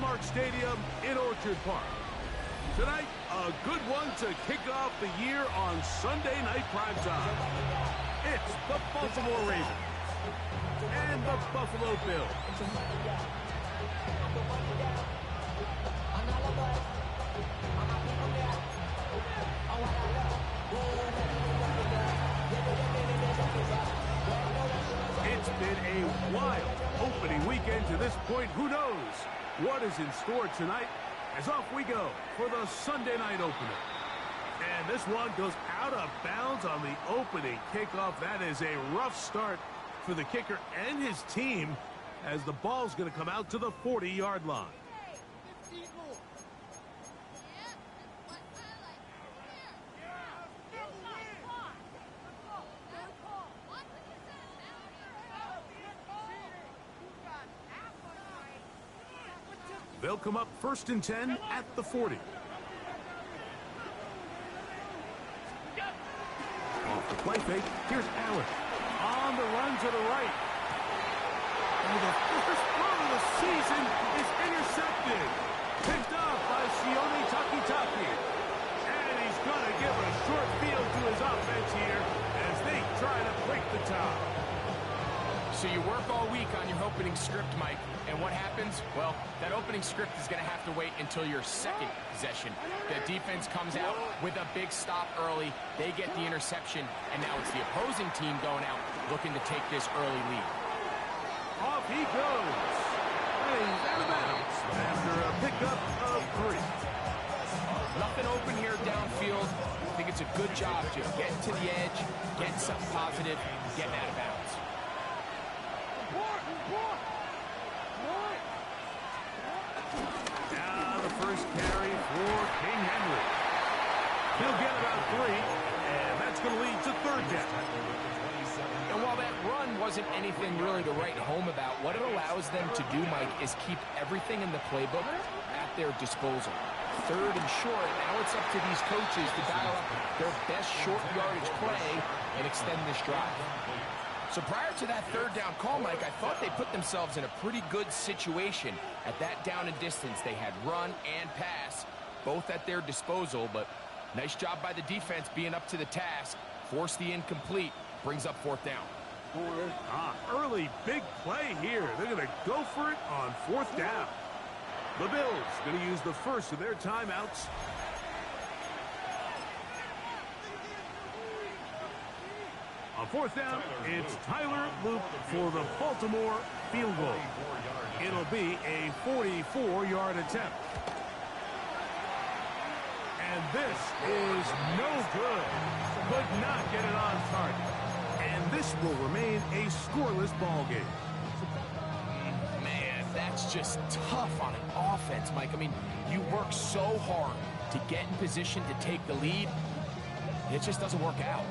Park Stadium in Orchard Park. Tonight, a good one to kick off the year on Sunday Night Primetime. It's the Baltimore Ravens and the Buffalo Bills. It's been a wild opening weekend to this point. Who knows what is in store tonight? As off we go for the Sunday night opener. And this one goes out of bounds on the opening kickoff. That is a rough start for the kicker and his team as the ball's going to come out to the 40-yard line. They'll come up 1st and 10 at the 40. Off the play fake, here's Allen. On the run to the right. And the first throw of the season is intercepted. Picked off by Sione Takitaki. And he's going to give a short field to his offense here as they try to break the tie. So you work all week on your opening script, Mike, and what happens? Well, that opening script is going to have to wait until your second possession. The defense comes out with a big stop early. They get the interception, and now it's the opposing team going out looking to take this early lead. Off he goes. And he's out of bounds after a pickup of 3. Nothing open here downfield. I think it's a good job just getting to the edge, getting something positive, getting out of bounds. Now the first carry for King Henry. He'll get about 3, and that's going to lead to 3rd down. And while that run wasn't anything really to write home about, what it allows them to do, Mike, is keep everything in the playbook at their disposal. 3rd and short, now it's up to these coaches to dial up their best short yardage play and extend this drive. So prior to that 3rd down call, Mike, I thought they put themselves in a pretty good situation. At that down and distance, they had run and pass, both at their disposal, but nice job by the defense being up to the task. Force the incomplete, brings up 4th down. Early big play here. They're going to go for it on 4th down. The Bills going to use the first of their timeouts. On 4th down, it's Tyler Loop for the Baltimore field goal. It'll be a 44-yard attempt. And this is no good. Could not get it on target. And this will remain a scoreless ball game. Man, that's just tough on an offense, Mike. I mean, you work so hard to get in position to take the lead. It just doesn't work out.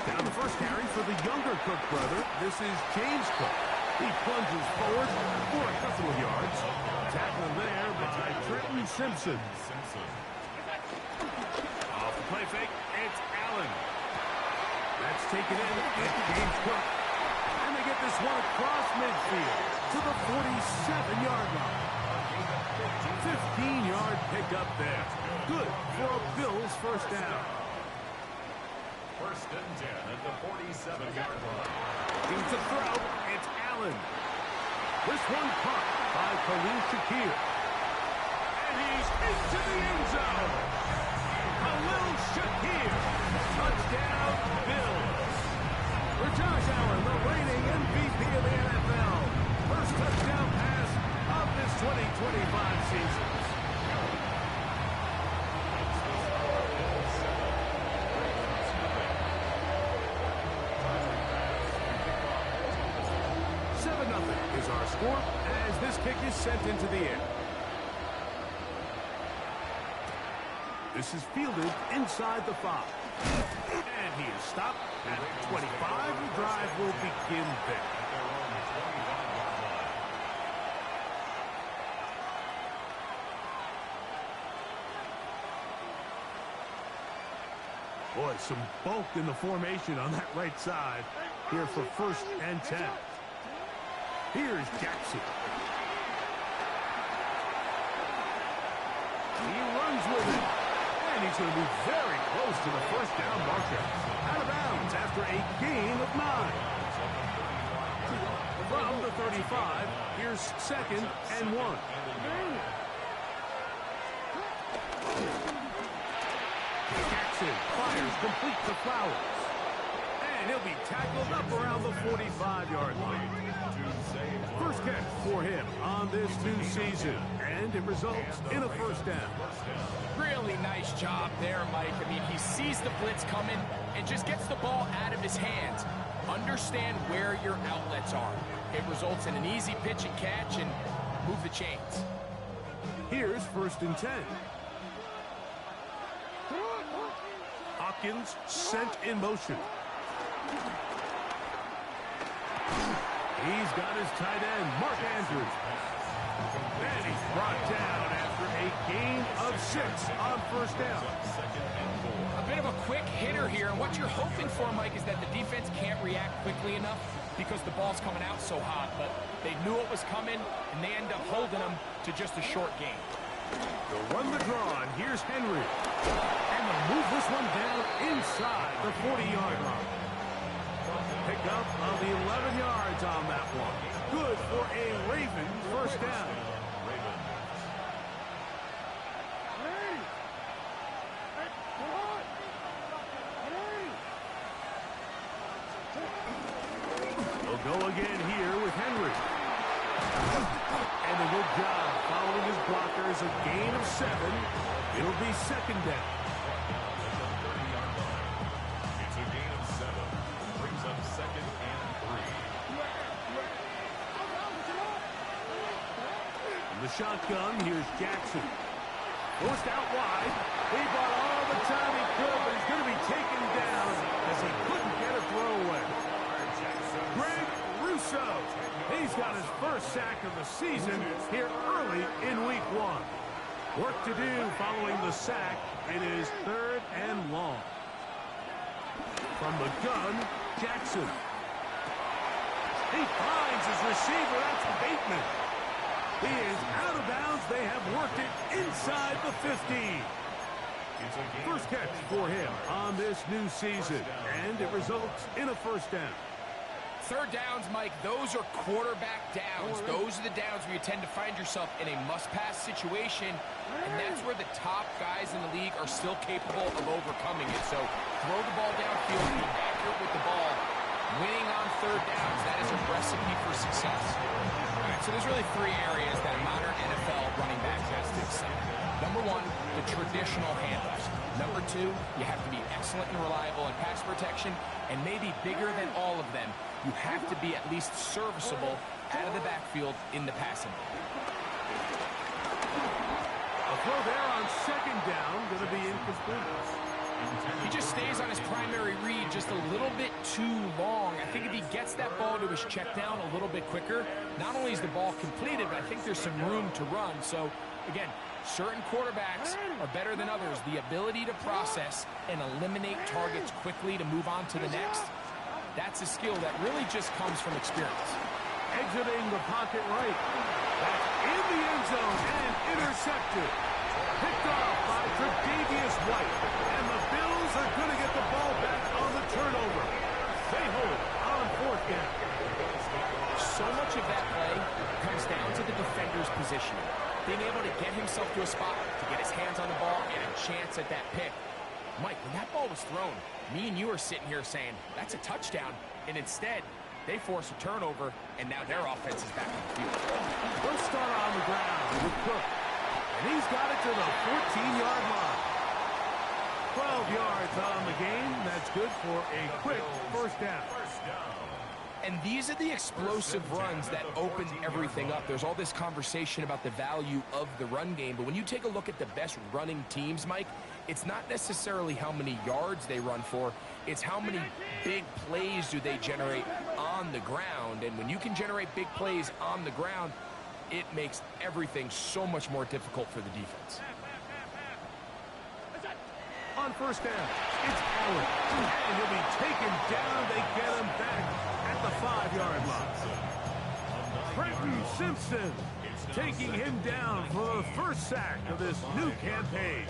Down the first carry for the younger Cook brother. This is James Cook. He plunges forward for a couple of yards. Tackled there by Trenton Simpson. Off the play fake, it's Allen. That's taken in. It's James Cook. And they get this one across midfield to the 47-yard line. 15-yard pickup there. Good for a Bills first down. 1st and 10 at the 47-yard line. Looking to throw, it's Allen. This one caught by Khalil Shakir. And he's into the end zone. Khalil Shakir. Touchdown, Bills. For Josh Allen, the reigning MVP of the NFL. First touchdown pass of this 2025 season. Is our score as this kick is sent into the air. This is fielded inside the 5. And he is stopped at 25. The drive will begin there. Boy, some bulk in the formation on that right side here for 1st and 10. Here's Jackson. He runs with it. And he's going to be very close to the 1st down marker. Out of bounds after a gain of 9. From the 35, here's 2nd and 1. Jackson fires complete to Flowers. And he'll be tackled up around the 45-yard line. First catch for him on this new season. And it results in a 1st down. Really nice job there, Mike. I mean, he sees the blitz coming and just gets the ball out of his hands. Understand where your outlets are. It results in an easy pitch and catch and move the chains. Here's 1st and 10. Hopkins sent in motion. He's got his tight end, Mark Andrews. And he's brought down after a gain of 6 on 1st down. A bit of a quick hitter here, and what you're hoping for, Mike, is that the defense can't react quickly enough because the ball's coming out so hot, but they knew it was coming, and they end up holding them to just a short gain. They'll run the draw, and here's Henry. And they'll move this one down inside the 40-yard line. Pick up of the 11 yards on that one. Good for a Ravens 1st down. They'll go again here with Henry. And a good job following his blockers. A gain of 7. It'll be 2nd down. It's a gain of 7. Brings up 2nd and 3. From the shotgun, here's Jackson. Forced out wide. He bought all the time he could, but he's going to be taken down as he couldn't get a throw away. Greg Russo. He's got his 1st sack of the season here early in week 1. Work to do following the sack. It is 3rd and long. From the gun, Jackson. He finds his receiver. That's Bateman. He is out of bounds. They have worked it inside the 15. First catch for him on this new season. And it results in a 1st down. 3rd downs, Mike, those are quarterback downs. Those are the downs where you tend to find yourself in a must-pass situation, and that's where the top guys in the league are still capable of overcoming it. So throw the ball downfield, be accurate with the ball. Winning on 3rd downs, that is a recipe for success. All right, so there's really 3 areas that a modern NFL running back has to excel. Number 1, the traditional handles. Number 2, you have to be excellent and reliable in pass protection, and maybe bigger than all of them, you have to be at least serviceable out of the backfield in the passing game. A throw there on 2nd down, going to be incomplete. He just stays on his primary read just a little bit too long. I think if he gets that ball to his check down a little bit quicker, not only is the ball completed, but I think there's some room to run. So, again, certain quarterbacks are better than others. The ability to process and eliminate targets quickly to move on to the next, that's a skill that really just comes from experience. Exiting the pocket right. That's in the end zone and intercepted. Picked off by Tre'Davious White. And the Bills are going to get the ball back on the turnover. They hold on 4th down. So much of that play comes down to the defender's positioning. Being able to get himself to a spot, to get his hands on the ball, and a chance at that pick. Mike, when that ball was thrown, me and you are sitting here saying, that's a touchdown. And instead, they force a turnover, and now their offense is back on the field. They'll start on the ground with Cook. And he's got it to the 14-yard line. 12 yards on the game. That's good for a quick 1st down. And these are the explosive runs that open everything up. There's all this conversation about the value of the run game, but when you take a look at the best running teams, Mike, it's not necessarily how many yards they run for, it's how many big plays do they generate on the ground. And when you can generate big plays on the ground, it makes everything so much more difficult for the defense. On 1st down, It's Allen. And he'll be taken down. They get him back at the 5-yard line. Trenton Simpson taking him down for the first sack of this new campaign.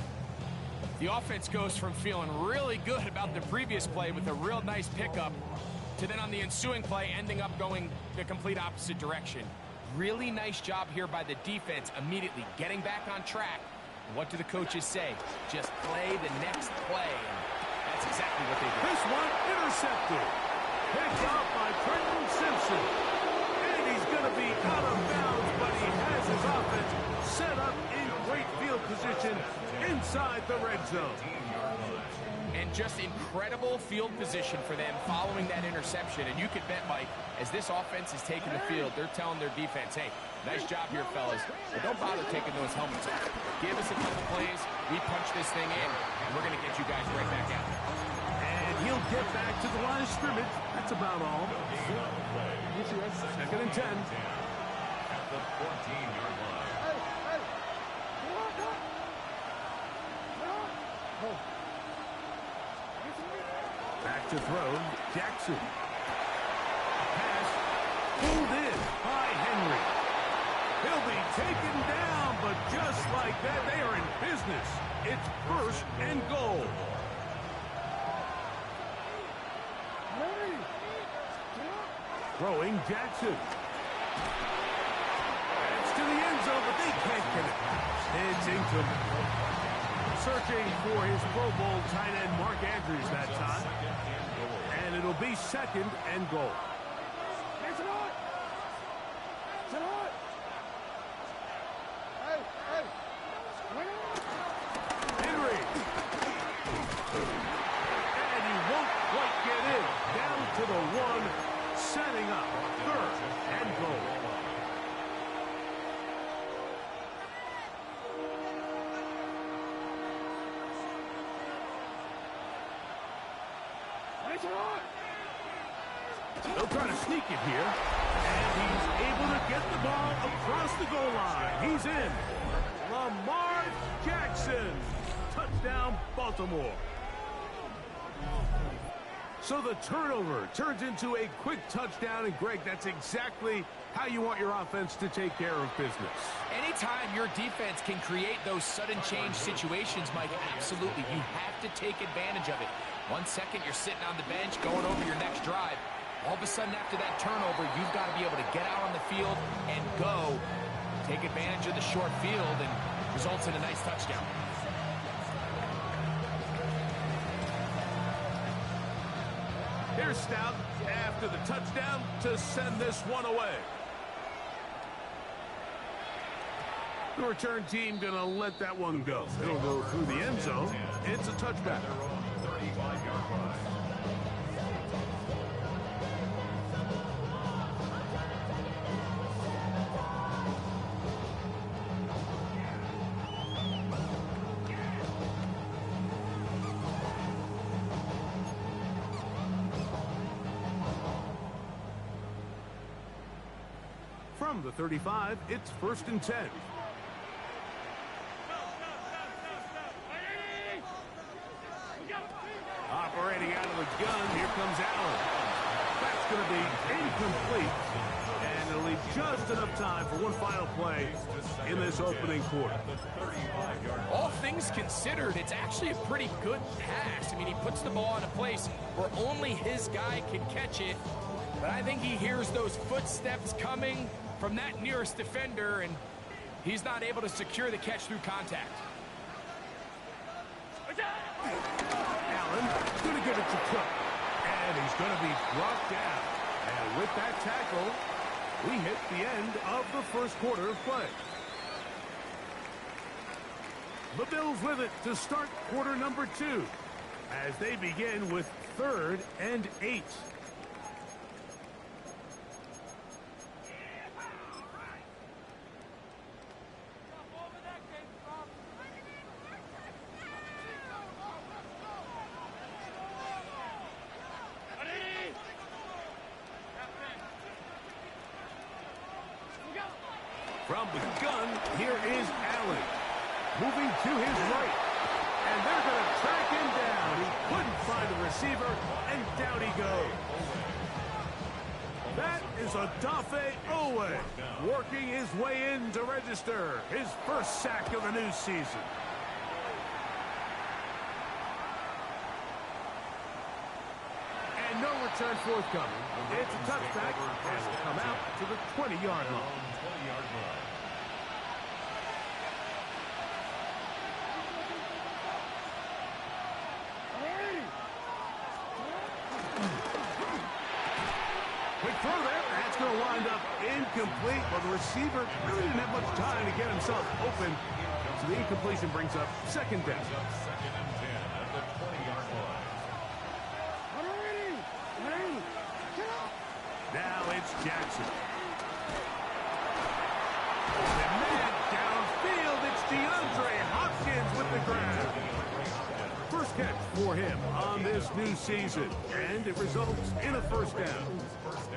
The offense goes from feeling really good about the previous play with a real nice pickup to then on the ensuing play ending up going the complete opposite direction. Really nice job here by the defense immediately getting back on track. And what do the coaches say? Just play the next play. And that's exactly what they did. This one intercepted. Picked up by Trenton Simpson. And he's going to be out of bounds, but he has his offense set up in great field position inside the red zone. And just incredible field position for them following that interception. And you can bet, Mike, as this offense is taking the field, they're telling their defense, hey, nice job here, fellas, but don't bother taking those helmets off. Give us a couple plays, we punch this thing in, and we're going to get you guys right back out. And he'll get back to the line of scrimmage. That's about all. Second and 10. At the 14-yard line. Back to throw, Jackson. Pass pulled in by Henry. He'll be taken down, but just like that, they are in business. It's first and goal. Throwing Jackson. It's to the end zone, but they can't get it. It's incomplete. Searching for his Pro Bowl tight end Mark Andrews that time. And it'll be second and goal. Henry. And he won't quite get in. Down to the 1, setting up third and goal. They'll try to sneak it here. And he's able to get the ball across the goal line. He's in. Lamar Jackson. Touchdown, Baltimore. So the turnover turns into a quick touchdown. And, Greg, that's exactly how you want your offense to take care of business. Anytime your defense can create those sudden change situations, Mike, absolutely, you have to take advantage of it. 1 second, you're sitting on the bench, going over your next drive. All of a sudden, after that turnover, you've got to be able to get out on the field and go. Take advantage of the short field, and results in a nice touchdown. Here's Stout after the touchdown to send this one away. The return team going to let that one go. It'll go through the end zone. It's a touchback. From the 35, it's first and 10. Operating out of the gun, here comes Allen. That's going to be incomplete. And it'll leave just enough time for one final play in this opening quarter. All things considered, it's actually a pretty good pass. I mean, he puts the ball in a place where only his guy can catch it. But I think he hears those footsteps coming from that nearest defender, and he's not able to secure the catch through contact. Allen going to give it to Cook. And he's going to be brought down. And with that tackle, we hit the end of the first quarter of play. The Bills with it to start quarter number 2 as they begin with 3rd and 8. From the gun, here is Allen. Moving to his right. And they're going to track him down. He couldn't goes. That is Odafe Owe working his way in to register his first sack of the new season. And no return forthcoming. It's a touchback and will come out to the 20-yard line. Quick throw there. That's going to wind up incomplete. Well, the receiver really didn't have much time to get himself open. So the incompletion brings up second down. Second and 10 at the 20-yard line. Now it's Jackson. And man downfield, it's DeAndre Hopkins with the grab. First catch for him on this new season, and it results in a first down.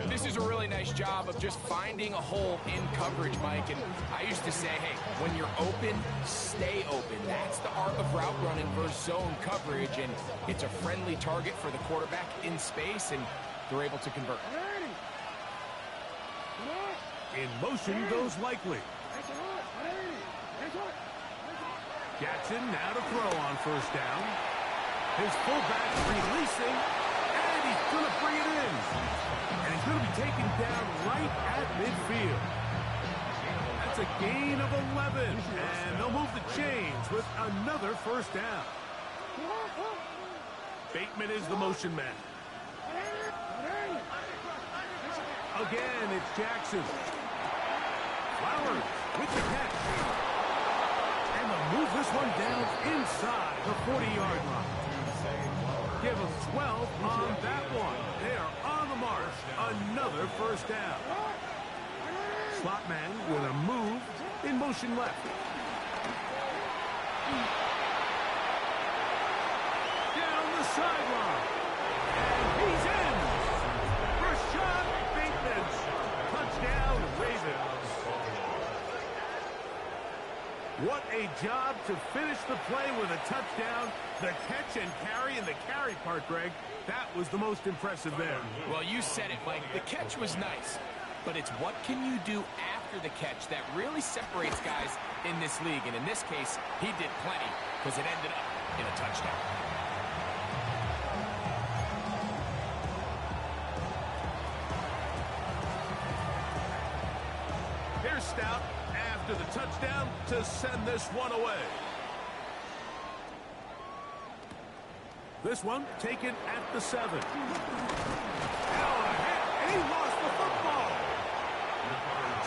This is a really nice job of just finding a hole in coverage, Mike. And I used to say, hey, when you're open, stay open. That's the art of route running versus zone coverage, and it's a friendly target for the quarterback in space, and they're able to convert. In motion goes Likely. Jackson now to throw on first down. His fullback releasing, and he's going to bring it in. And he's going to be taken down right at midfield. That's a gain of 11, and they'll move the chains with another first down. Bateman is the motion man. Again, it's Jackson. Flowers with the catch. And they'll move this one down inside the 40-yard line. Give them 12 on that one. They are on the march. Another first down. Slot man with a move in motion left. Down the sideline. And he's in. Rashad Bateman. Touchdown, Ravens. What a job to finish the play with a touchdown. The catch and carry, and the carry part, Greg, that was the most impressive there. Well, you said it, Mike. The catch was nice, but it's what can you do after the catch that really separates guys in this league. And in this case, he did plenty because it ended up in a touchdown. Here's Stout after the touchdown to send this one away. This one taken at the 7. Now ahead, and he lost the football.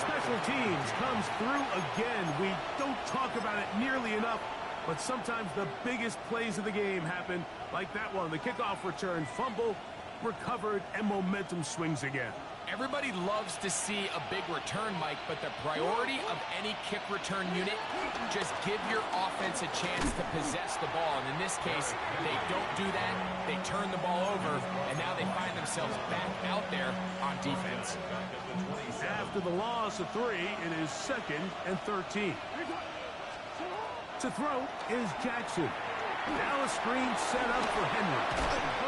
Special teams comes through again. We don't talk about it nearly enough, but sometimes the biggest plays of the game happen like that one. The kickoff return, fumble, recovered, and momentum swings again. Everybody loves to see a big return, Mike, but the priority of any kick return unit, just give your offense a chance to possess the ball. And in this case, they don't do that. They turn the ball over, and now they find themselves back out there on defense. After the loss of 3, it is 2nd and 13. To throw is Jackson. Now a screen set up for Henry.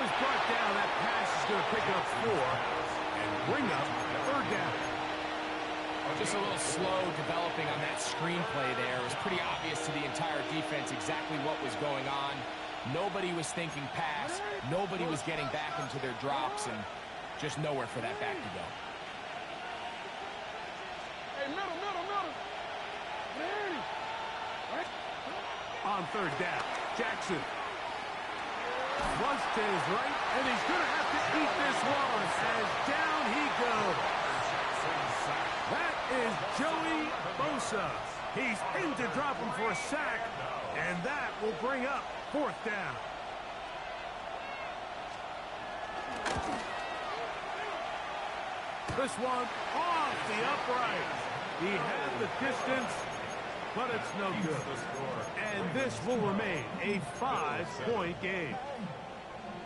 He's brought down. That pass is going to pick up 4. Bring up third down. Just a little slow developing on that screenplay there. It was pretty obvious to the entire defense exactly what was going on. Nobody was thinking pass. Nobody was getting back into their drops, and just nowhere for that back to go. Hey, middle. On third down, Jackson. Runs to his right, and he's going to have to eat this one as down he goes. That is Joey Bosa. He's in to drop him for a sack, and that will bring up 4th down. This one off the upright. He had the distance, but it's no good. And this will remain a 5-point game.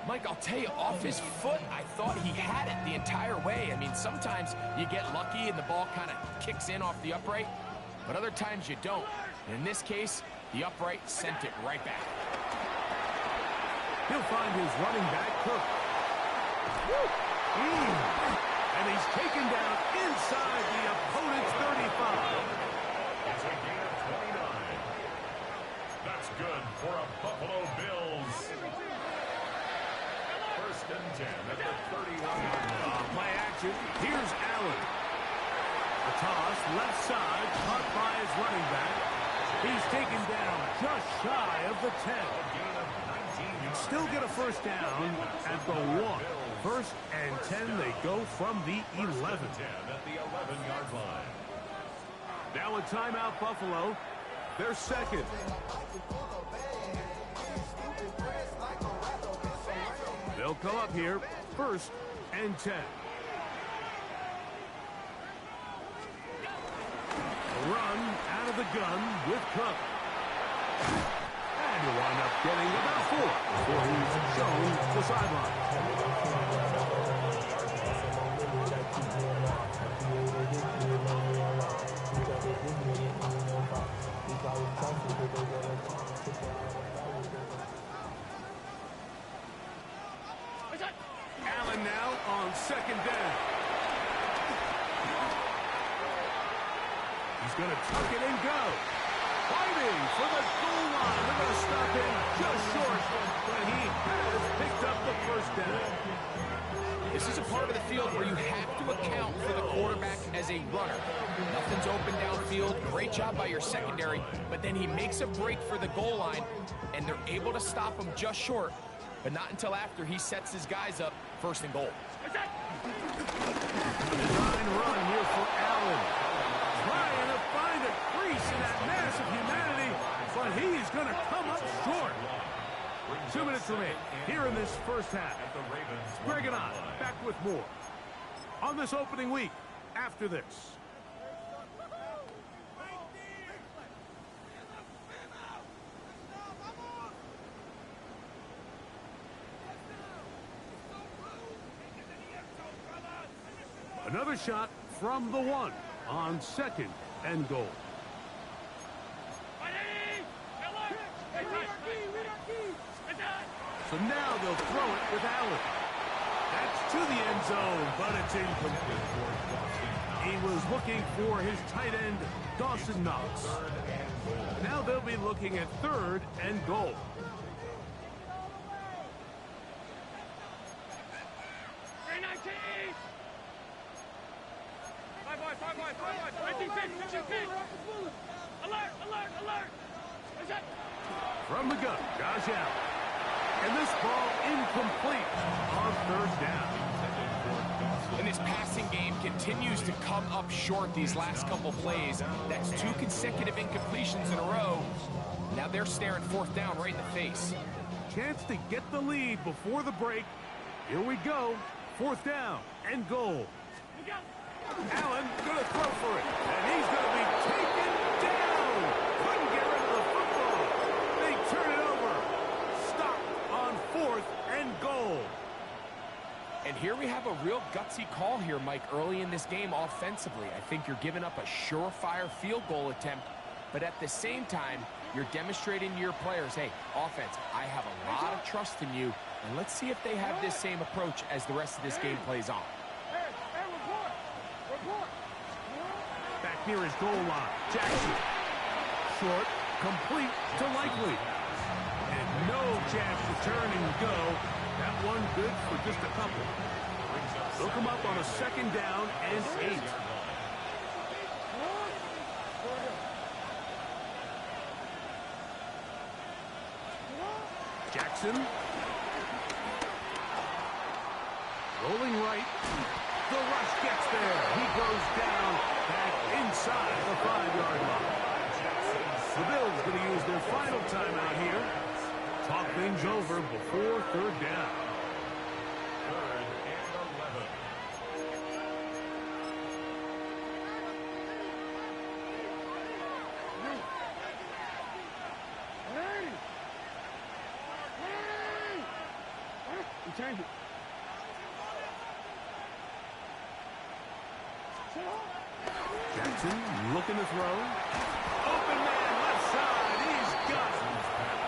Mike, I'll tell you, off his foot, I thought he had it the entire way. I mean, sometimes you get lucky and the ball kind of kicks in off the upright, but other times you don't. And in this case, the upright sent it right back. He'll find his running back, Cook. And he's taken down inside the opponent's 35. It's a gain of 29. That's good for a Buffalo Bills. First and 10 at the 31-yard line. Play action. Here's Allen. A toss, left side, caught by his running back. He's taken down just shy of the 10. Still get a first down at the 1. First and 10, they go from the 11. 10 at the 11-yard line. Now a timeout, Buffalo. They're second. They'll come up here, first and 10. A run out of the gun with Cook. And he'll wind up getting about 4 before he's shown the sideline. Allen now on second down. He's going to tuck it and go. Fighting for the goal line. They're going to stop him just short, but he has picked up the first down. This is a part of the field where you have to account for the quarterback as a runner. Nothing's open downfield. Great job by your secondary, but then he makes a break for the goal line, and they're able to stop him just short, but not until after he sets his guys up first and goal. Design run here for Allen. Trying to find a crease in that mass of humanity, but he's going to come up short. 2 minutes remain here in this first half. Greg and I back with more on this opening week after this. Another shot from the 1 on second and goal. So now they'll throw it with Allen. That's to the end zone, but it's incomplete. He was looking for his tight end, Dawson Knox. Now they'll be looking at third and goal. From the gun, Josh Allen. And this ball incomplete on third down. And this passing game continues to come up short these last couple plays. That's 2 consecutive incompletions in a row. Now they're staring fourth down right in the face. Chance to get the lead before the break. Here we go. Fourth down and goal. Allen going to throw for it. And he's going to be taken down. Couldn't get rid of the football. They turn it over. Stop on fourth and goal. And here we have a real gutsy call here, Mike, early in this game offensively. I think you're giving up a surefire field goal attempt, but at the same time, you're demonstrating to your players, hey, offense, I have a lot of trust in you, and let's see if they have this same approach as the rest of this game plays on. Back near his goal line. Jackson. Short, complete to Likely. And no chance to turn and go. That one good for just a couple. They'll come up on a second down and 8. Jackson. Rolling right. The rush gets there. He goes down back inside the 5-yard line. The Bills going to use their final timeout here. Talk things over before third down. Third and 11. Change it. Jackson looking to throw. Open man left side. He's got it.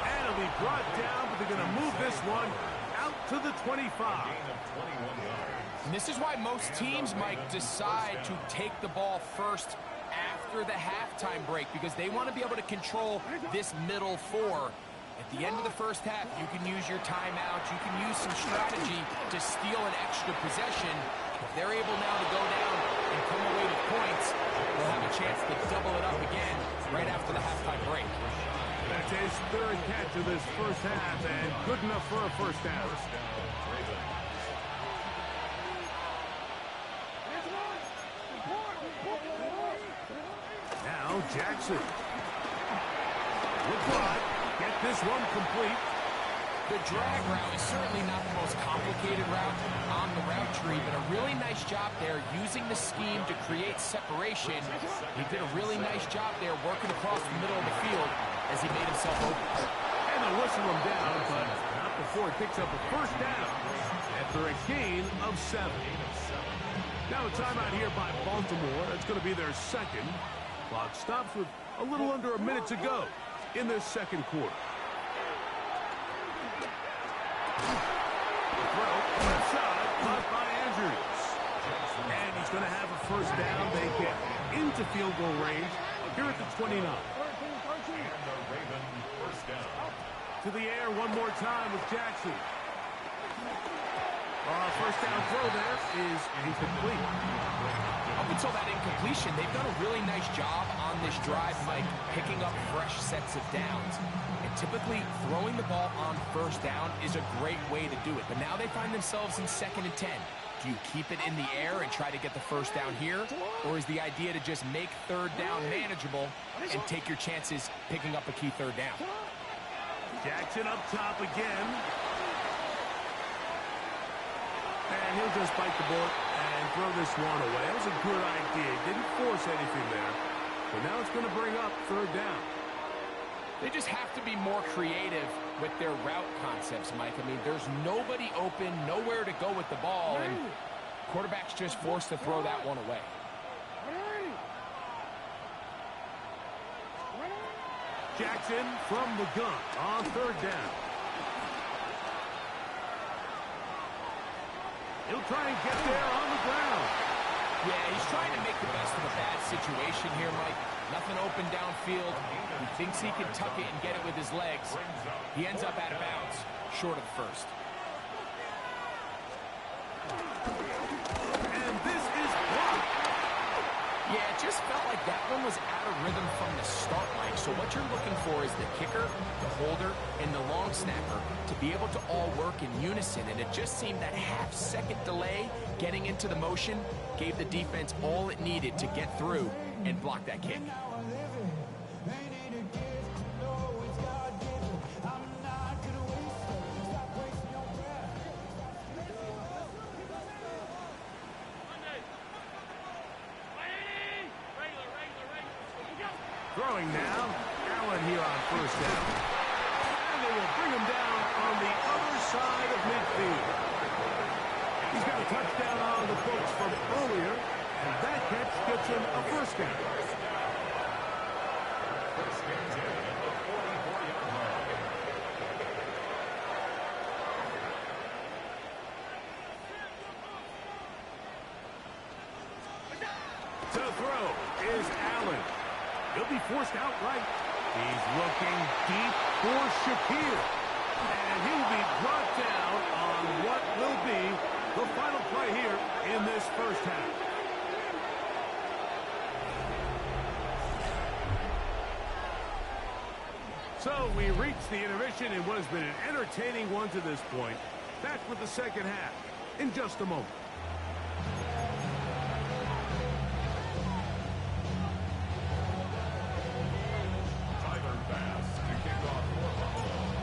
And he'll be brought down, but they're going to move this one out to the 25. Gain of 21 yards. And this is why most teams, Mike, decide to take the ball first after the halftime break, because they want to be able to control this middle four. At the end of the first half, you can use your timeout, you can use some strategy to steal an extra possession. If they're able now to go down and come away with points, they'll have a chance to double it up again right after the halftime break. That's his third catch of this first half, and good enough for a first down. First down, Ravens. Now Jackson. Look good. Get this one complete. The drag route is certainly not the most complicated route on the route tree, but a really nice job there using the scheme to create separation. He did a really nice job there working across the middle of the field as he made himself open. And they'll whistle him down, but not before he picks up a first down after a gain of 7. Now a timeout here by Baltimore. That's going to be their second. Clock stops with a little under a minute to go in this second quarter. Throw inside, caught by Andrews. And he's going to have a first down. They get into field goal range here at the 29. And the Ravens first down. To the air one more time with Jackson. First down throw there is incomplete. Up until that incompletion, they've done a really nice job on this drive, Mike, picking up fresh sets of downs. And typically, throwing the ball on first down is a great way to do it. But now they find themselves in 2nd and 10. Do you keep it in the air and try to get the first down here? Or is the idea to just make third down manageable and take your chances picking up a key third down? Jackson up top again. And he'll just bite the bullet and throw this one away. That was a good idea. Didn't force anything there. But now it's going to bring up third down. They just have to be more creative with their route concepts, Mike. I mean, there's nobody open, nowhere to go with the ball, and quarterback's just forced to throw that one away. Jackson from the gun on third down. He'll try and get there on the ground. Yeah, he's trying to make the best of a bad situation here, Mike. Nothing open downfield. He thinks he can tuck it and get it with his legs. He ends up out of bounds, short of the first. And this is blocked. Yeah, it just felt like that one was out of rhythm from the start, Mike. So what you're looking for is the kicker, the holder, and the long snapper to be able to all work in unison. And it just seemed that half-second delay getting into the motion gave the defense all it needed to get through and block that kick. Throwing now, Allen here on first down. And they will bring him down on the other side of midfield. He's got a touchdown on the books from earlier, and that catch gets him a first down. First and 10 at the 44-yard line. To throw is Allen. He'll be forced outright. He's looking deep for Shakir. And he'll be brought down on what will be the final play here in this first half. So we reach the intermission in what has been an entertaining one to this point. Back with the second half in just a moment.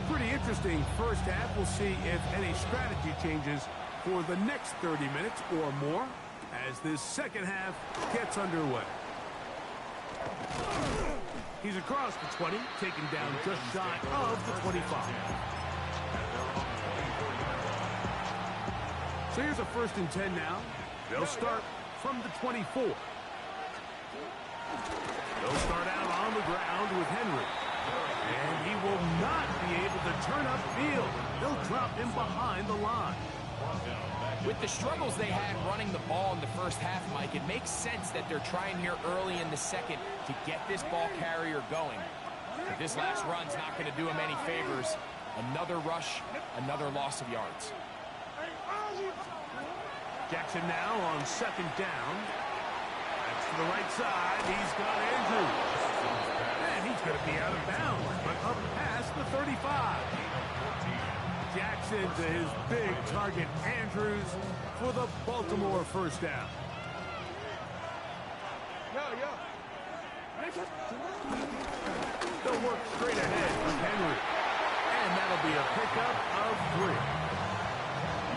Pretty interesting first half. We'll see if any strategy changes for the next 30 minutes or more as this second half gets underway. He's across the 20, taken down just shy of the 25. So here's a 1st and 10 now. They'll start from the 24. They'll start out on the ground with Henry. And he will not be able to turn upfield. They'll drop him behind the line. With the struggles they had running the ball in the first half, Mike, it makes sense that they're trying here early in the second to get this ball carrier going. But this last run's not going to do him any favors. Another rush, another loss of yards. Jackson now on second down. That's to the right side. He's got Andrews. And he's going to be out of bounds, but up past the 35. Jackson to his big target, Andrews, for the Baltimore first down. They'll work straight ahead with Henry. And that'll be a pickup of 3.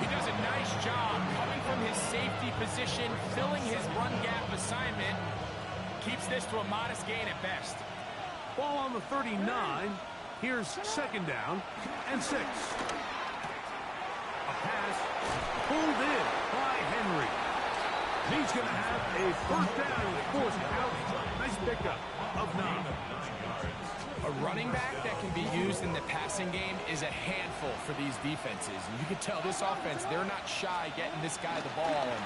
He does a nice job coming from his safety position, filling his run gap assignment. Keeps this to a modest gain at best. Ball on the 39. Here's second down and 6. A pass pulled in by Henry. He's going to have a first down forced out. Nice pickup of 9. A running back that can be used in the passing game is a handful for these defenses. And you can tell this offense, they're not shy getting this guy the ball. And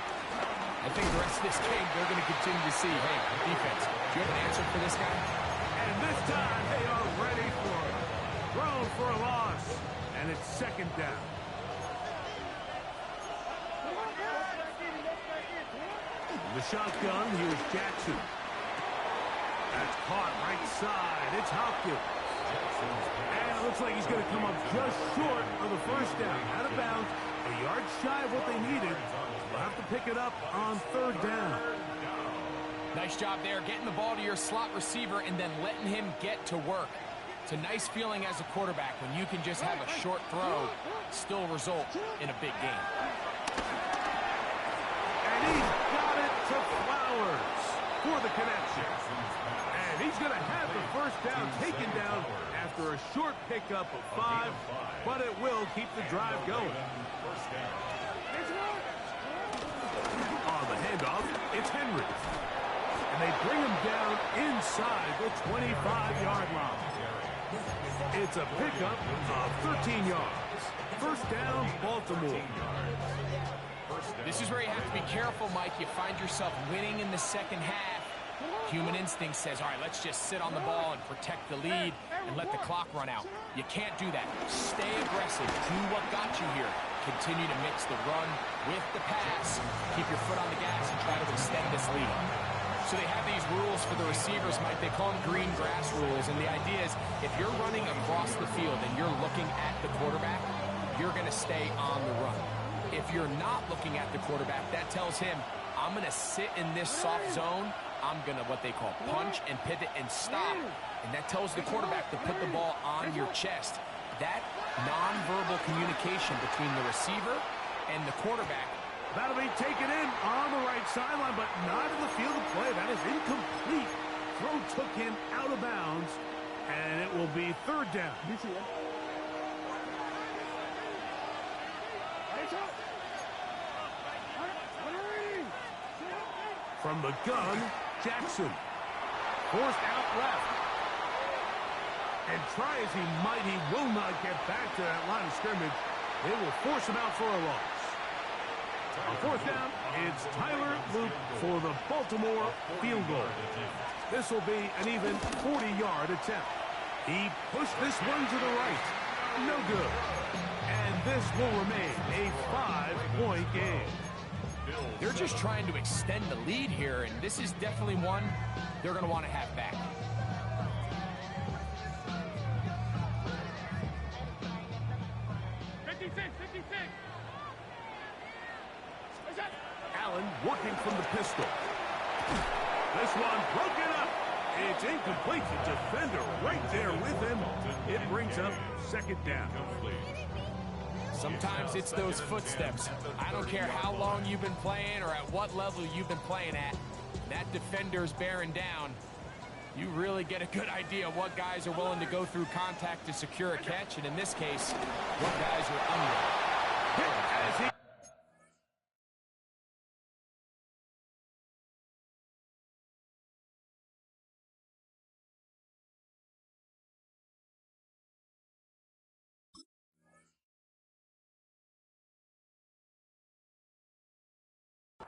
I think the rest of this game, they're going to continue to see, hey, defense, do you have an answer for this guy? And this time they are ready for it. Thrown for a loss. And it's second down. The shotgun, here's Jackson. That's caught right side. It's Hopkins. And it looks like he's going to come up just short of the first down. Out of bounds, a yard shy of what they needed. We'll have to pick it up on third down. Nice job there, getting the ball to your slot receiver and then letting him get to work. It's a nice feeling as a quarterback when you can just have a short throw, still result in a big game. And he's got it to Flowers for the connection. And he's going to have the first down taken down after a short pickup of 5, but it will keep the drive going. On the handoff, it's Henry. And they bring him down inside the 25-yard line. It's a pickup of 13 yards. First down, Baltimore. This is where you have to be careful, Mike. You find yourself winning in the second half. Human instinct says, all right, let's just sit on the ball and protect the lead and let the clock run out. You can't do that. Stay aggressive. Do what got you here. Continue to mix the run with the pass. Keep your foot on the gas and try to extend this lead. So they have these rules for the receivers, Mike. They call them green grass rules. And the idea is if you're running across the field and you're looking at the quarterback, you're going to stay on the run. If you're not looking at the quarterback, that tells him, I'm going to sit in this soft zone. I'm going to, what they call, punch and pivot and stop. And that tells the quarterback to put the ball on your chest. That nonverbal communication between the receiver and the quarterback. That'll be taken in on the right sideline, but not in the field of play. That is incomplete. Throw took him out of bounds, and it will be third down. From the gun, Jackson. Forced out left. And try as he might, he will not get back to that line of scrimmage. They will force him out for a loss. On fourth down, it's Tyler Luke for the Baltimore field goal. This will be an even 40-yard attempt. He pushed this one to the right. No good. And this will remain a 5-point game. They're just trying to extend the lead here, and this is definitely one they're going to want to have back. Allen working from the pistol. This one broken up. It's incomplete. The defender right there with him. It brings up second down. Sometimes it's those footsteps. I don't care how long you've been playing or at what level you've been playing at. That defender's bearing down. You really get a good idea of what guys are willing to go through contact to secure a catch, and in this case, what guys are unwilling. As he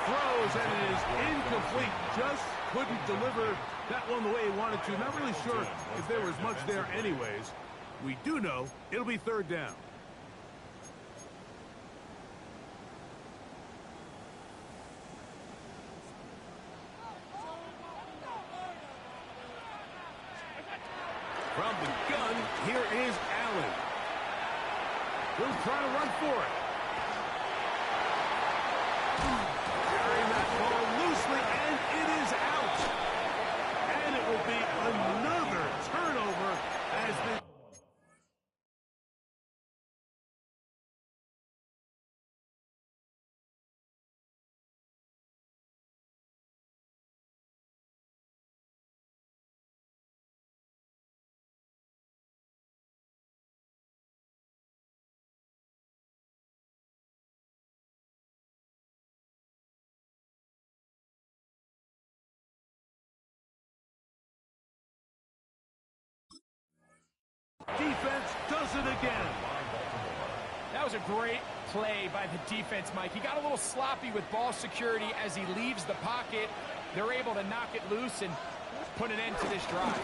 Throws, and it is incomplete. Just couldn't deliver that one the way he wanted to. Not really sure if there was much there anyways. We do know it'll be third down. From the gun, here is Allen. He'll try to run for it. Carrying that ball loosely, and it is out. And it will be another turnover as the... Defense does it again. That was a great play by the defense, Mike. He got a little sloppy with ball security as he leaves the pocket. They're able to knock it loose and put an end to this drive.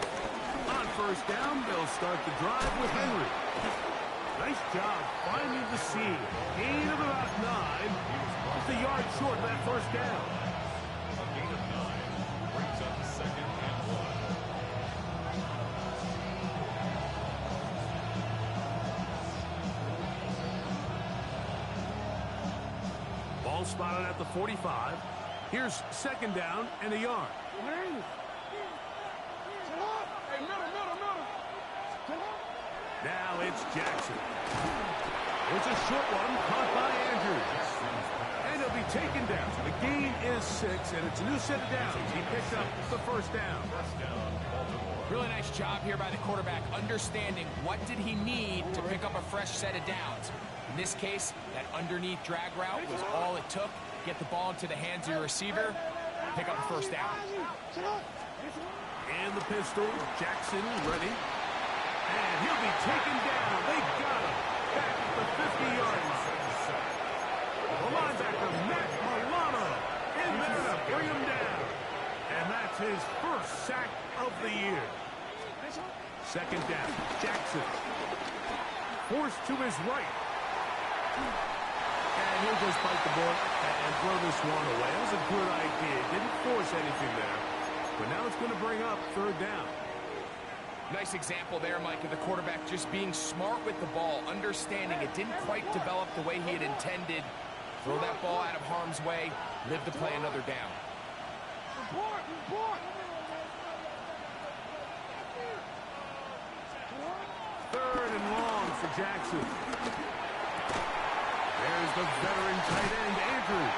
On first down, they'll start the drive with Henry. Nice job finding the seam. Gain of about 9. Just a yard short of that first down. A gain of 9 brings up second and 1. Ball spotted at the 45. Here's second down and a yard. Now it's Jackson. It's a short one caught by Andrews. And he'll be taken down. The gain is 6, and it's a new set of downs. He picked up the first down. Really nice job here by the quarterback, understanding what did he need to pick up a fresh set of downs. In this case, that underneath drag route was all it took. Get the ball into the hands of your receiver, pick up the first down. And the pistol, Jackson ready. And he'll be taken down. They got him back at the 50-yard line. The linebacker, Matt Milano, in there to bring him down. And that's his first sack of the year. Second down, Jackson. Forced to his right. And he'll just bite the bullet and throw this one away. That was a good idea. Didn't force anything there. But now it's going to bring up third down. Nice example there, Mike, of the quarterback just being smart with the ball, understanding it didn't quite develop the way he had intended. Throw that ball out of harm's way, live to play another down. Third and long for Jackson. There's the veteran tight end, Andrews.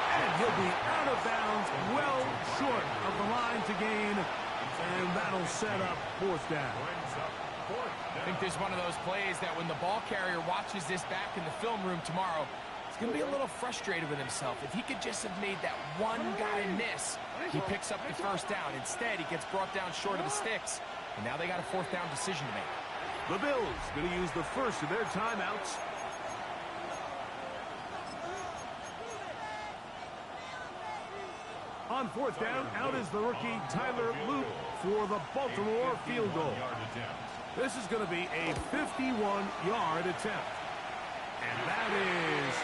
And he'll be out of bounds, well short of the line to gain. And that'll set up fourth down. I think there's one of those plays that when the ball carrier watches this back in the film room tomorrow, he's going to be a little frustrated with himself. If he could just have made that one guy miss, he picks up the first down. Instead, he gets brought down short of the sticks. And now they got a fourth down decision to make. The Bills going to use the first of their timeouts. On fourth down, out is the rookie Tyler Loop for the Baltimore field goal. This is going to be a 51-yard attempt. And that is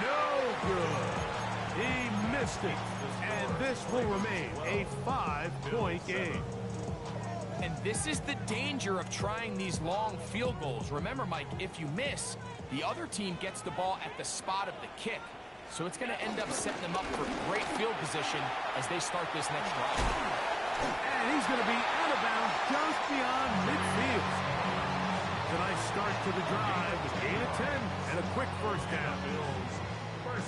no good. He missed it. And this will remain a 5-point game. And this is the danger of trying these long field goals. Remember, Mike, if you miss, the other team gets the ball at the spot of the kick. So it's going to end up setting them up for great field position as they start this next drive. And he's going to be out of bounds just beyond midfield. It's a nice start to the drive. Gain of 10 and a quick first down.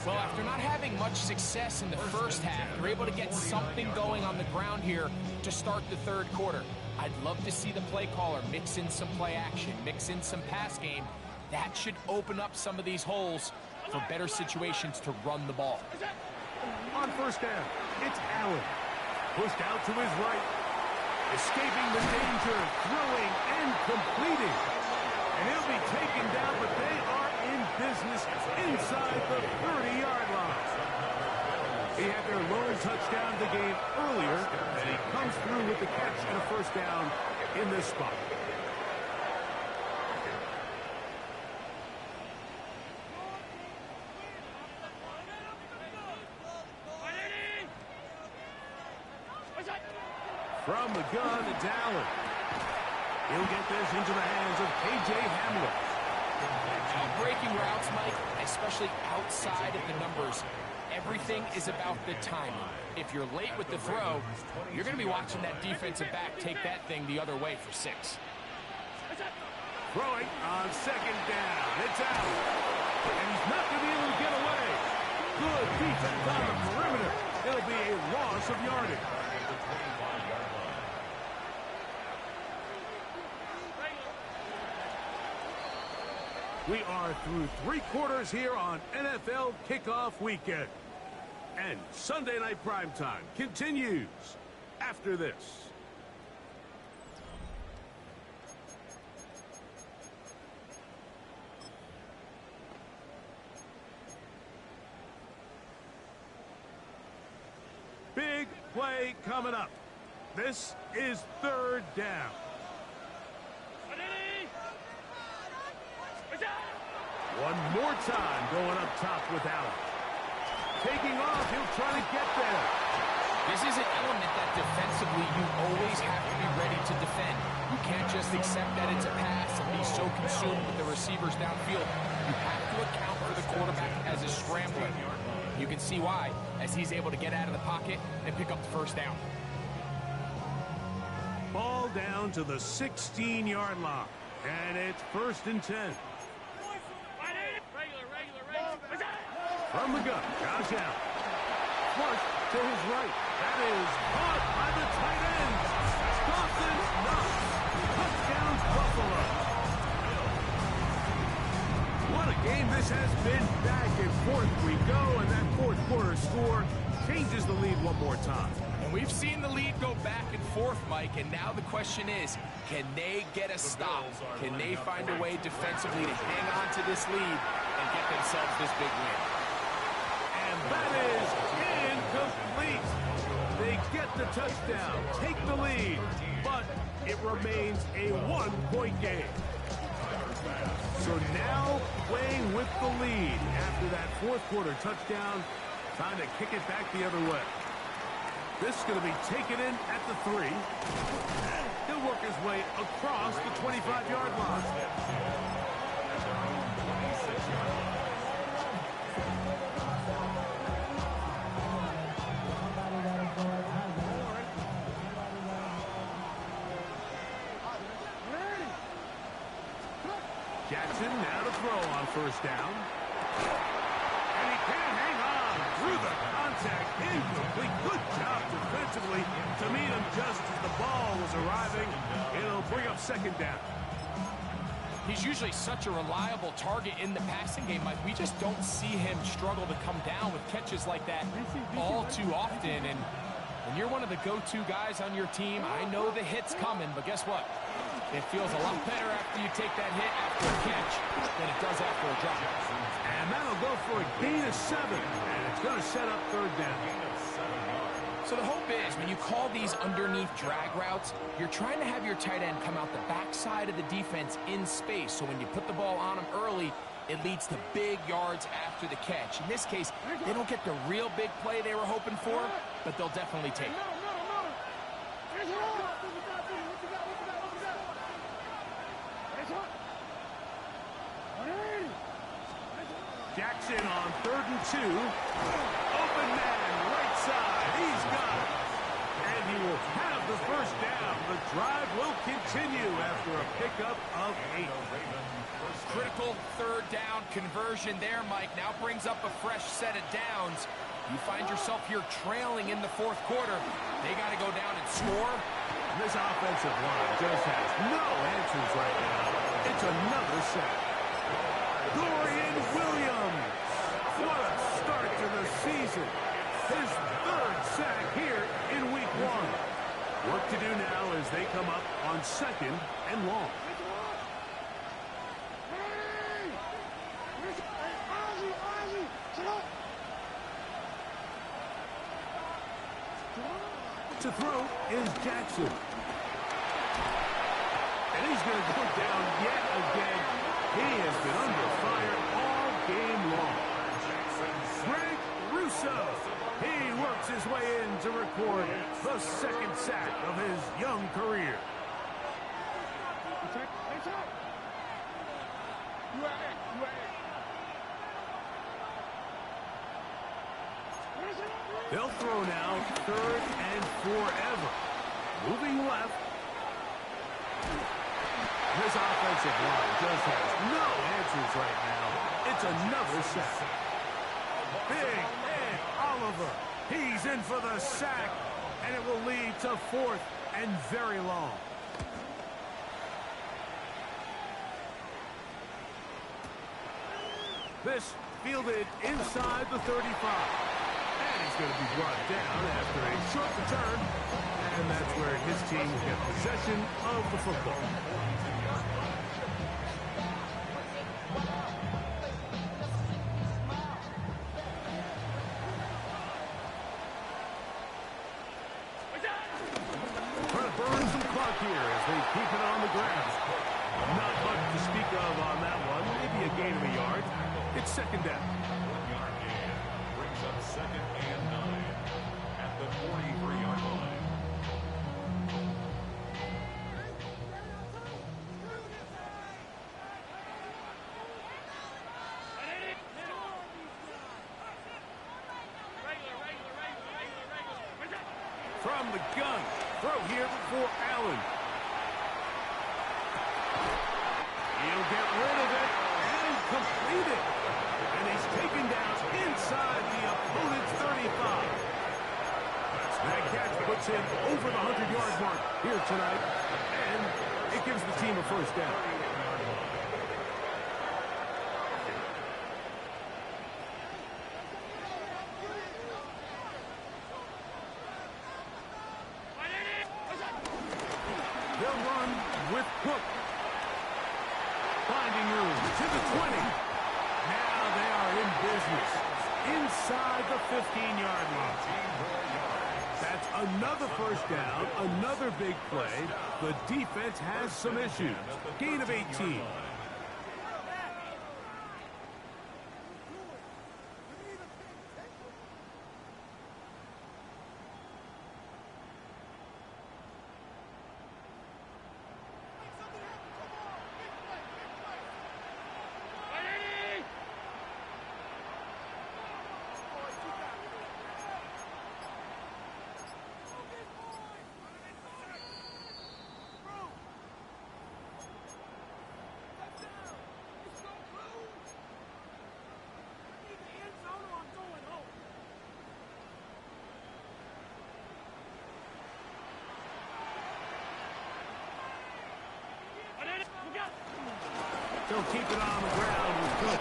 Well, after not having much success in the first half, they're able to get something going on the ground here to start the third quarter. I'd love to see the play caller mix in some play action, mix in some pass game. That should open up some of these holes for better situations to run the ball. On first down, it's Allen. Pushed out to his right. Escaping the danger, throwing and completing. And he'll be taken down, but they are in business inside the 30-yard line. He had their lone touchdown of the game earlier, and he comes through with the catch and a first down in this spot. From the gun, it's Allen. He'll get this into the hands of K.J. Hamler. Now, breaking routes, Mike, especially outside of the numbers, everything is about the timing. If you're late with the throw, you're going to be watching that defensive back take that thing the other way for 6. Throwing on second down. It's out. And he's not going to be able to get away. Good defense on the perimeter. It'll be a loss of yardage. We are through 3 quarters here on NFL Kickoff Weekend. And Sunday Night Primetime continues after this. Big play coming up. This is 3rd down. One more time going up top with Allen. Taking off, he'll try to get there. This is an element that defensively you always have to be ready to defend. You can't just accept that it's a pass and be so consumed with the receivers downfield. You have to account for the quarterback as a scrambler. You can see why, as he's able to get out of the pocket and pick up the first down. Ball down to the 16-yard line. And it's 1st and 10. From the gun, Josh Allen. Flush to his right. That is caught by the tight end. Dawson's Knox. Touchdown, Buffalo. What a game this has been. Back and forth we go, and that 4th quarter score changes the lead one more time. And we've seen the lead go back and forth, Mike, and now the question is, can they get a stop? Can they find a way defensively to hang on to this lead and get themselves this big win? And that is incomplete. They get the touchdown, take the lead, but it remains a 1-point game. So now playing with the lead after that 4th quarter touchdown, time to kick it back the other way. This is going to be taken in at the 3. He'll work his way across the 25-yard line. Jackson now to throw on 1st down. And he can't hang on through the contact. Incomplete. Good job defensively to meet him just as the ball was arriving. It'll bring up 2nd down. He's usually such a reliable target in the passing game, Mike. We just don't see him struggle to come down with catches like that all too often. And when you're one of the go-to guys on your team, I know the hit's coming, but guess what? It feels a lot better after you take that hit after a catch than it does after a drop. And that'll go for a gain of 7. And it's going to set up 3rd down. So the hope is when you call these underneath drag routes, you're trying to have your tight end come out the backside of the defense in space. So when you put the ball on him early, it leads to big yards after the catch. In this case, they don't get the real big play they were hoping for, but they'll definitely take it. Jackson on 3rd and 2. Open man, right side. He's got it. And he will have the first down. The drive will continue after a pickup of 8. Critical 3rd down conversion there, Mike. Now brings up a fresh set of downs. You find yourself here trailing in the 4th quarter. They got to go down and score. This offensive line just has no answers right now. It's another sack. Dorian Williams. What a start to the season. His 3rd sack here in week 1. Work to do now as they come up on 2nd and long. To throw is Jackson. And he's going to go down yet again. He has been under fire all game long. Greg Russo. He works his way in to record the second sack of his young career. They'll throw now, 3rd and forever. Moving left. This offensive line just has no answers right now. It's another sack. Big Ed Oliver. He's in for the sack, and it will lead to 4th and very long. This fielded inside the 35. And he's going to be brought down after a short return. And that's where his team will get possession of the football. Trying to burn some clock here as they keep it on the ground. Not much to speak of on that one. Maybe a gain of a yard. It's 2nd down. 1-yard gain brings up 2nd and 9 at the 43-yard line. From the gun. Throw here for Allen. He'll get rid of it and complete it. And he's taken down inside the opponent's 35. That catch puts him over the 100-yard mark here tonight. And it gives the team a 1st down. They'll run with Cook. Finding room to the 20. Now they are in business. Inside the 15-yard line. That's another 1st down, another big play. The defense has some issues. Gain of 18. They'll keep it on the ground with Cook.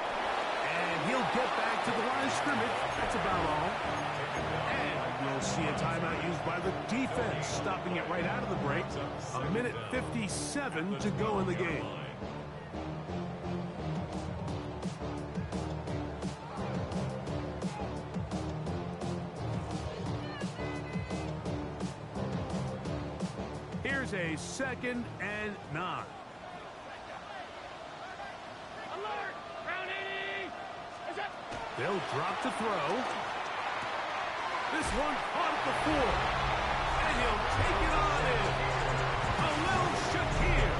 And he'll get back to the line of scrimmage. That's about all. And you'll see a timeout used by the defense, stopping it right out of the break. 1:57 to go in the game. Here's a 2nd and 9. They'll drop to throw. This one caught at the 4. And he'll take it on in. Khalil Shakir.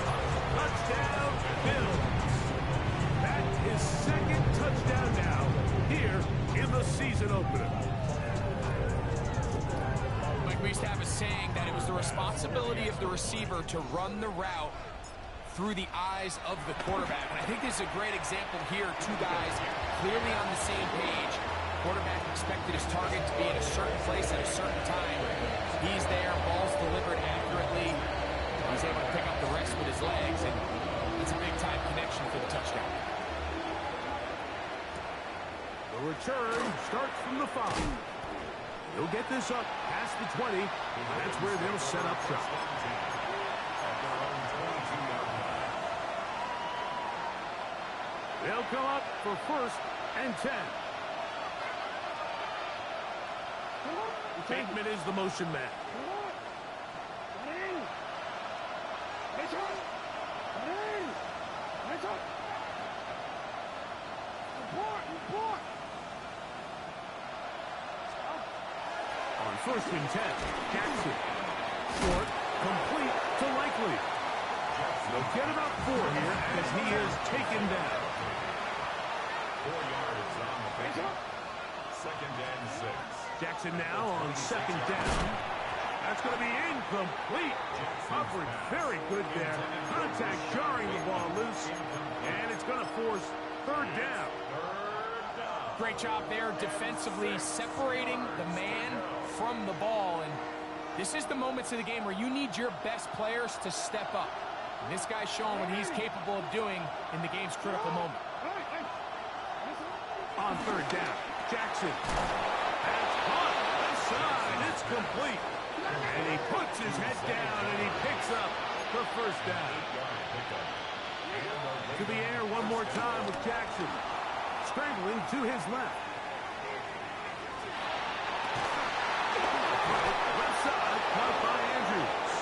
Touchdown, Bills. That's his 2nd touchdown now here in the season opener. Like we used to have a saying that it was the responsibility of the receiver to run the route through the eyes of the quarterback. And I think this is a great example here. 2 guys clearly on the same page. Quarterback expected his target to be in a certain place at a certain time. He's there, ball's delivered accurately. He's able to pick up the rest with his legs, and it's a big-time connection for the touchdown. The return starts from the 5. He'll get this up past the 20. That's where they'll set up shop. They'll come up for 1st and 10. Bateman is the motion man. On 1st and 10, Jackson. Short, complete to Likely. They'll get about 4 here as he is taken down. 4 yards on the pickup. 2nd and 6. Jackson now on 2nd down. That's going to be incomplete. Coverage very good there. Contact jarring the ball loose. And it's going to force 3rd down. Great job there defensively, separating the man from the ball. And this is the moments of the game where you need your best players to step up. And this guy's showing what he's capable of doing in the game's critical moment. On 3rd down, Jackson. That's caught. Left side. It's complete. And he puts his head down and he picks up the 1st down. To the air one more time with Jackson. Scrambling to his left. Left side, caught by Andrews.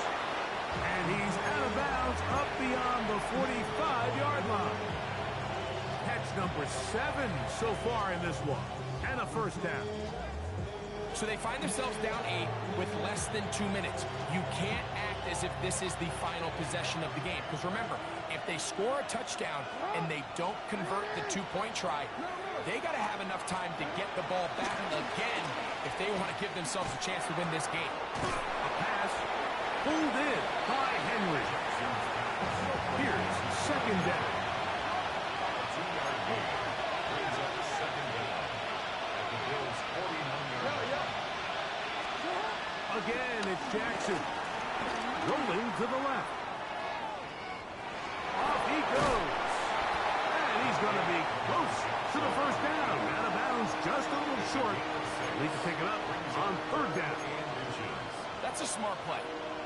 And he's out of bounds up beyond the 45-yard line. Catch number 7 so far in this one. And a 1st down. So they find themselves down 8 with less than 2 minutes. You can't act as if this is the final possession of the game. Because remember, if they score a touchdown and they don't convert the 2-point try, they got to have enough time to get the ball back again if they want to give themselves a chance to win this game. A pass pulled in by Henry. Here's 2nd down. Again, it's Jackson. Rolling to the left. Off he goes. And he's going to be close to the 1st down. Out of bounds, just a little short. Need to pick it up on 3rd down. That's a smart play.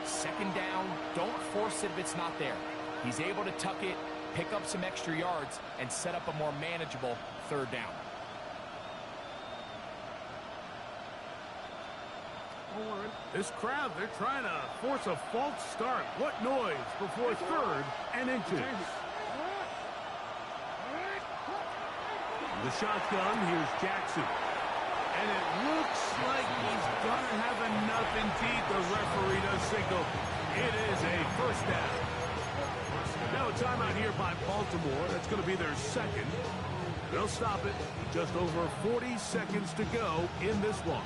2nd down, don't force it if it's not there. He's able to tuck it, pick up some extra yards, and set up a more manageable 3rd down. This crowd, they're trying to force a false start. What noise before 3rd and inches. The shotgun, here's Jackson. And it looks like he's going to have enough. Indeed, the referee does signal. It is a 1st down. Now a timeout here by Baltimore. That's going to be their 2nd. They'll stop it. Just over 40 seconds to go in this one.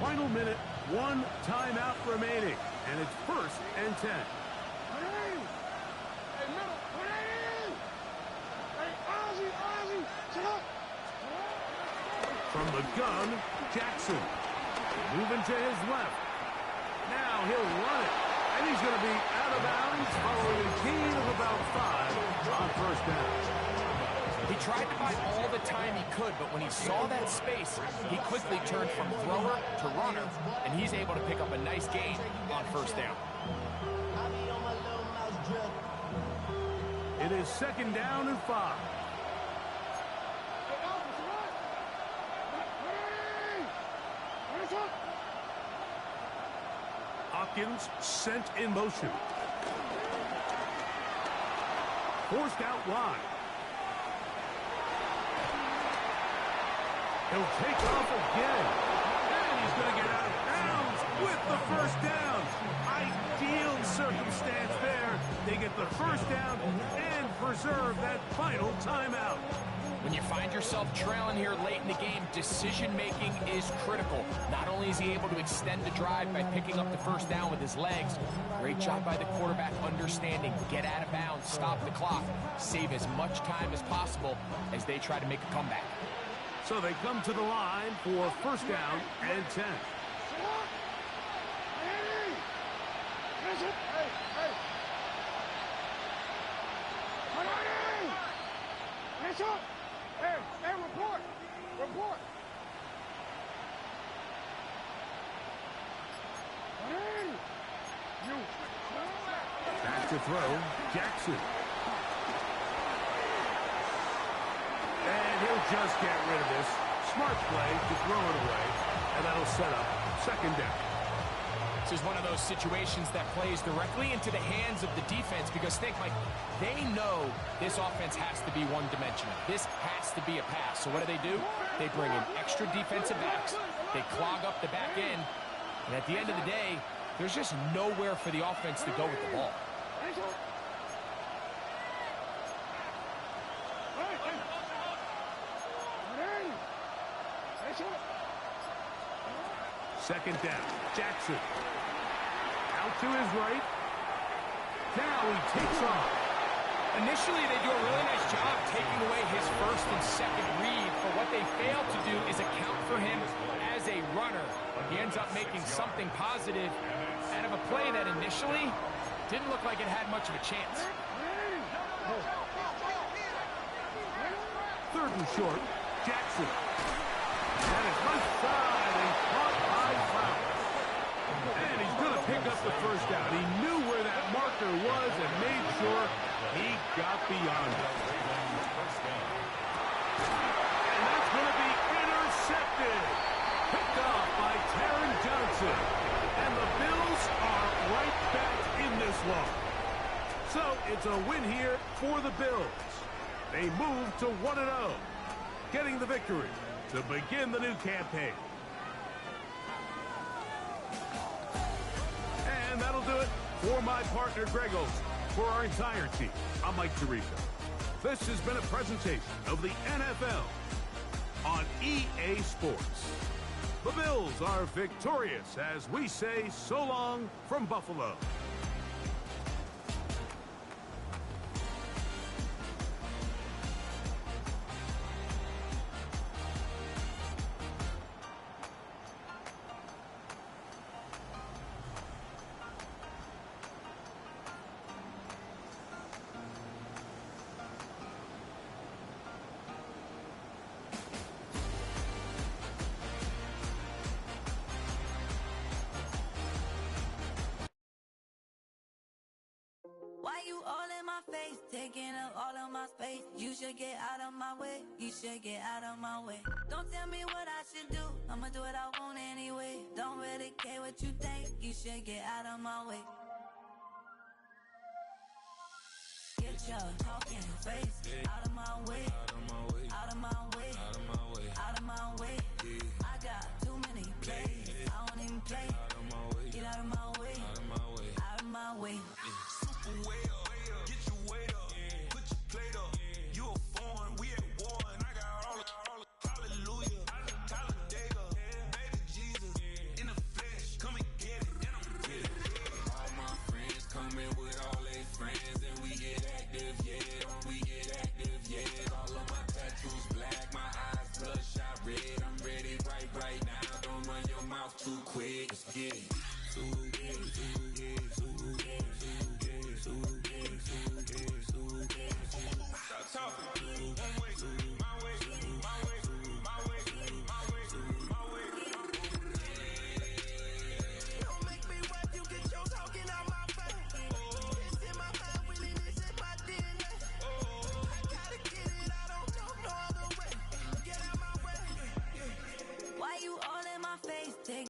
Final minute, 1 timeout remaining. And it's 1st and 10. From the gun, Jackson. Moving to his left. Now he'll run it. And he's going to be out of bounds following a gain of about 5 on 1st down. He tried to buy all the time he could, but when he saw that space, he quickly turned from thrower to runner, and he's able to pick up a nice gain on 1st down. It is 2nd down and 5. Hopkins sent in motion. Forced out wide. He'll take off again. And he's going to get out of bounds with the 1st down. Ideal circumstance there. They get the 1st down and preserve that final timeout. When you find yourself trailing here late in the game, decision-making is critical. Not only is he able to extend the drive by picking up the 1st down with his legs, great job by the quarterback understanding, get out of bounds, stop the clock, save as much time as possible as they try to make a comeback. So they come to the line for 1st down and 10. Report. Back to throw, Jackson. And he'll just get rid of this. Smart play to throw it away. And that'll set up 2nd down. This is one of those situations that plays directly into the hands of the defense because think, Mike, they know this offense has to be one-dimensional. This has to be a pass. So what do? They bring in extra defensive backs. They clog up the back end. And at the end of the day, there's just nowhere for the offense to go with the ball. Second down, Jackson. Out to his right. Now he takes off. Initially, they do a really nice job taking away his first and second read, but what they fail to do is account for him as a runner. He ends up making something positive out of a play that initially didn't look like it had much of a chance. Third and short, Jackson. And his left side, he's caught by Flowers. And he's going to pick up the first down. He knew where that marker was and made sure he got beyond it. And that's going to be intercepted. Picked off by Taron Johnson. And the Bills are right back in this one. So it's a win here for the Bills. They move to 1-0, getting the victory to begin the new campaign. And that'll do it for my partner, Greg Olson. For our entire team, I'm Mike Tirico. This has been a presentation of the NFL on EA Sports. The Bills are victorious as we say so long from Buffalo. Why you all in my face, taking up all of my space? You should get out of my way, you should get out of my way. Don't tell me what I should do, I'ma do what I want anyway. Don't really care what you think, you should get out of my way. Get your talking face out of my way.